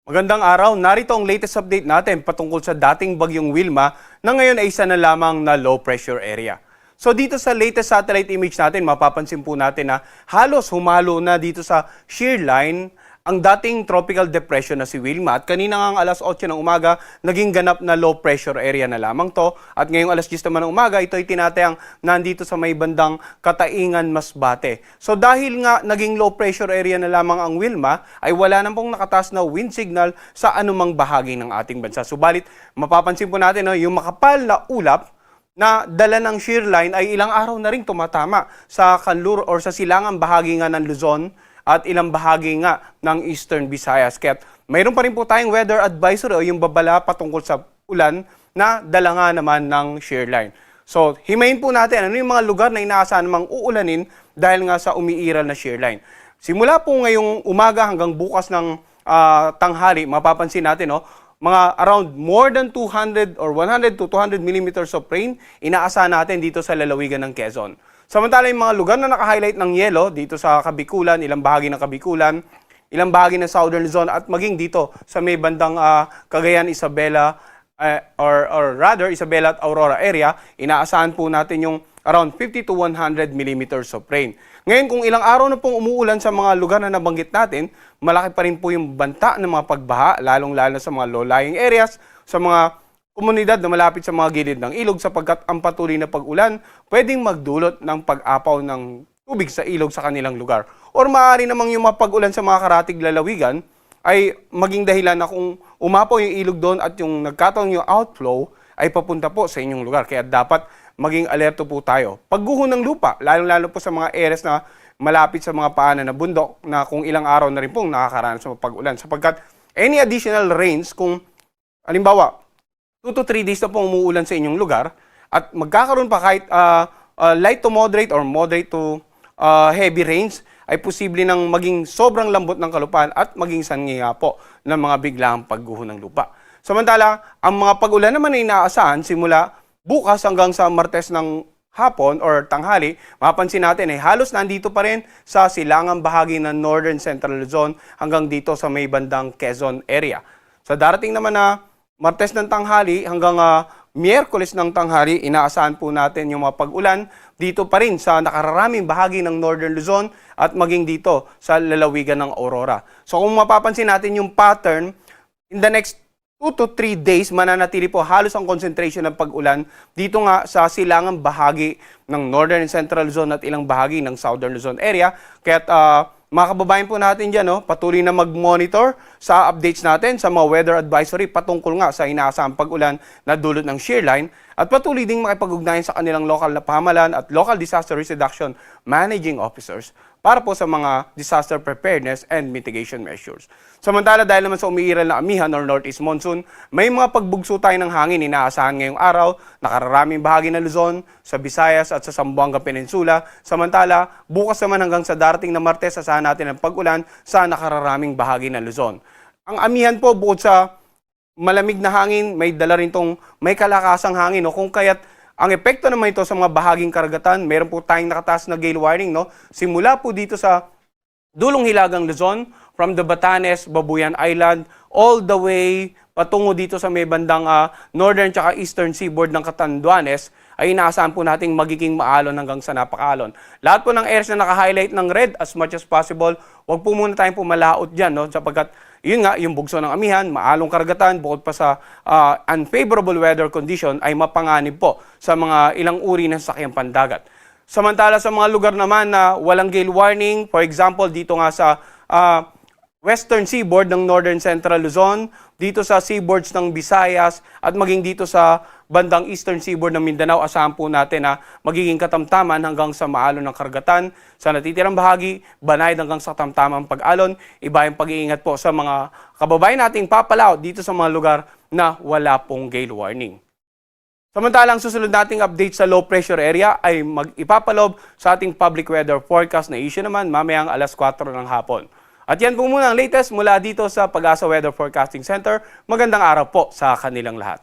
Magandang araw, narito ang latest update natin patungkol sa dating bagyong Wilma na ngayon ay isa na lamang na low pressure area. So dito sa latest satellite image natin, mapapansin po natin na halos humalo na dito sa shear line ang dating tropical depression na si Wilma at kanina nga alas 8 ng umaga, naging ganap na low pressure area na lamang to at ngayong alas 10 naman ng umaga, ito ay tinatayang nandito sa may bandang Kataingan, Masbate. So dahil nga naging low pressure area na lamang ang Wilma, ay wala na pong nakataas na wind signal sa anumang bahagi ng ating bansa. Subalit, mapapansin po natin yung makapal na ulap na dala ng shear line ay ilang araw na rin tumatama sa kanlur or sa silangang bahagi nga ng Luzon at ilang bahagi nga ng Eastern Visayas. Kaya mayroon pa rin po tayong weather advisory o yung babala patungkol sa ulan na dala nga naman ng shear line. So, himayin po natin ano yung mga lugar na inaasahan namang uulanin dahil nga sa umiiral na shear line. Simula po ngayong umaga hanggang bukas ng tanghali, mapapansin natin, mga around more than 200 or 100 to 200 millimeters of rain inaasahan natin dito sa lalawigan ng Quezon. Samantala yung mga lugar na naka-highlight ng yellow dito sa Kabikulan, ilang bahagi ng Kabikulan, ilang bahagi ng Southern Luzon at maging dito sa may bandang Cagayan, Isabela or rather Isabela at Aurora area, inaasahan po natin yung around 50 to 100 millimeters of rain. Ngayon kung ilang araw na pong umuulan sa mga lugar na nabanggit natin, malaki pa rin po yung banta ng mga pagbaha, lalong-lalo sa mga low-lying areas, sa mga komunidad na malapit sa mga gilid ng ilog sapagkat ang patuloy na pag-ulan pwedeng magdulot ng pag-apaw ng tubig sa ilog sa kanilang lugar. Or maaari namang yung mapag-ulan sa mga karatig lalawigan ay maging dahilan na kung umapaw yung ilog doon at yung nagkataon yung outflow ay papunta po sa inyong lugar. Kaya dapat maging alerto po tayo. Pagguho ng lupa, lalong-lalo po sa mga areas na malapit sa mga paanan na bundok na kung ilang araw na rin pong nakakaranas sa pag-ulan. Sapagkat any additional rains kung halimbawa 2 to 3 days na pong umuulan sa inyong lugar at magkakaroon pa kahit light to moderate or moderate to heavy rains ay posible nang maging sobrang lambot ng kalupaan at maging sanhi nga po ng mga biglaang pagguho ng lupa. Samantala, ang mga pag-ulan naman ay inaasahan simula bukas hanggang sa Martes ng hapon or tanghali, mapansin natin ay halos nandito pa rin sa silangang bahagi ng Northern Central Luzon hanggang dito sa may bandang Quezon area. Sa darating naman na Martes ng tanghali hanggang Miyerkules ng tanghali, inaasahan po natin yung mga pag-ulan dito pa rin sa nakararaming bahagi ng Northern Luzon at maging dito sa lalawigan ng Aurora. So kung mapapansin natin yung pattern, in the next 2 to 3 days, mananatili po halos ang concentration ng pag-ulan dito nga sa silangang bahagi ng Northern and Central Luzon at ilang bahagi ng Southern Luzon area. Kaya mga kababayan po natin dyan, patuloy na mag-monitor sa updates natin sa mga weather advisory patungkol nga sa inaasahang pag-ulan na dulot ng shear line at patuloy ding makipag-ugnayan sa kanilang local na pamahalaan at local disaster risk reduction managing officers para po sa mga disaster preparedness and mitigation measures. Samantala dahil naman sa umiiral na amihan or northeast monsoon, may mga pagbugso tayo ng hangin inaasahan ngayong araw, nakararaming bahagi ng Luzon, sa Visayas at sa Zamboanga Peninsula. Samantala, bukas naman hanggang sa darating na Martes, asahan natin ang pag-ulan sa nakararaming bahagi ng Luzon. Ang amihan po bukod sa malamig na hangin, may dala rin tong may kalakasang hangin, kung kaya't ang epekto naman ito sa mga bahaging karagatan, meron po tayong nakataas na gale warning, simula po dito sa dulong hilagang Luzon, from the Batanes, Babuyan Island, all the way patungo dito sa may bandang northern tsaka eastern seaboard ng Catanduanes, ay inaasahan po nating magiging maalon hanggang sa napakaalon. Lahat po ng areas na naka-highlight ng red as much as possible, wag po muna tayong pumalaot dyan, sapagkat yun nga, yung bugso ng amihan, maalong karagatan, bukod pa sa unfavorable weather condition, ay mapanganib po sa mga ilang uri ng sasakyang pandagat. Samantala sa mga lugar naman na walang gale warning, for example, dito nga sa western seaboard ng Northern Central Luzon, dito sa seaboards ng Visayas, at maging dito sa bandang eastern seaboard ng Mindanao, asahan po natin na magiging katamtaman hanggang sa maalon ng karagatan. Sa natitirang bahagi, banayad hanggang sa katamtamang pag-alon. Iba yung pag-iingat po sa mga kababayan nating papalaw dito sa mga lugar na wala pong gale warning. Samantalang susunod nating update sa low pressure area ay ipapalob sa ating public weather forecast na issue naman mamayang alas 4 ng hapon. At yan po muna ang latest mula dito sa Pag-asa Weather Forecasting Center. Magandang araw po sa kanilang lahat.